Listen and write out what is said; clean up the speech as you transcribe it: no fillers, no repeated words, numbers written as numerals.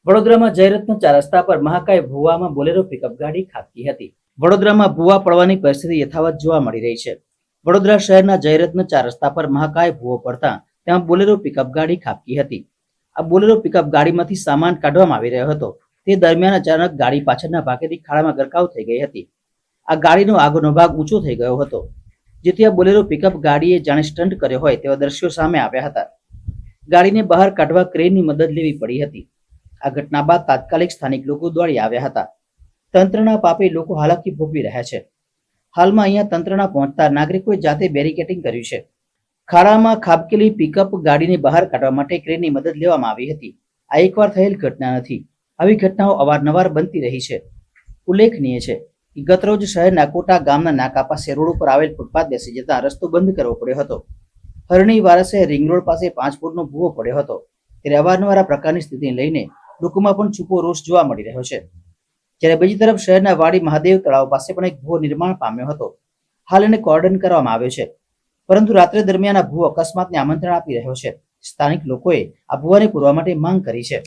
વડોદરામાં જયરત્ન 4 રસ્તા પર મહાકાય ભુવામાં બોલેરો પિકઅપ ગાડી ખાબકી હતી। વડોદરામાં ભુવા પડવાની પરિસ્થિતિ યથાવત જોવા મળી રહી છે। વડોદરા શહેરના જયરત્ન 4 રસ્તા પર મહાકાય ભુવો પડતા ત્યાં બોલેરો પિકઅપ ગાડી ખાબકી હતી। આ બોલેરો પિકઅપ ગાડીમાંથી સામાન કાઢવામાં આવી રહ્યો હતો તે દરમિયાન અચાનક ગાડી પાછળના ભાગેથી ખાડામાં ગરકાવ થઈ ગઈ હતી। આ ગાડીનો આગળનો ભાગ ઊંચો થઈ ગયો હતો, જેથી આ બોલેરો પિકઅપ ગાડીએ જાણે સ્ટન્ટ કર્યો હોય તેવા દ્રશ્યો સામે આવ્યા હતા। ગાડીને બહાર કાઢવા ક્રેનની મદદ લેવી પડી હતી। આ ઘટના બાદ તાત્કાલિક સ્થાનિક લોકો દોડી આવ્યા હતા। તંત્રના પાપે લોકો હાલાકી ભોગવી રહ્યા છે। હાલમાં અહીંયા તંત્રના પહોંચતા નાગરિકોએ જાતે બેરિકેડિંગ કર્યું છે। ખાડામાં ખાબકેલી પિકઅપ ગાડીને બહાર કાઢવા માટે ક્રેનની મદદ લેવામાં આવી હતી। આ એકવાર થયેલ ઘટના નથી, આવી ઘટનાઓ અવારનવાર બનતી રહી છે। ઉલ્લેખનીય છે કે ગતરોજ શહેરના કોટા ગામના નાકા પાસે રોડ ઉપર આવેલ ફૂટપાથ બેસી જતા રસ્તો બંધ કરવો પડ્યો હતો। હરણી વારસે રિંગ રોડ પાસે 5 ફૂટનો ભૂવો પડ્યો હતો, ત્યારે અવારનવાર આ પ્રકારની સ્થિતિને લઈને લોકોમાં પણ છૂપો રોષ જોવા મળી રહ્યો છે। જ્યારે બીજી તરફ શહેરના વાડી મહાદેવ તળાવ પાસે પણ એક ભૂવો નિર્માણ પામ્યો હતો। હાલ એને કોર્ડન કરવામાં આવ્યો છે, પરંતુ રાત્રે દરમિયાન આ ભૂવો અકસ્માતને આમંત્રણ આપી રહ્યો છે। સ્થાનિક લોકોએ આ ભૂવાને પૂરવા માટે માંગ કરી છે।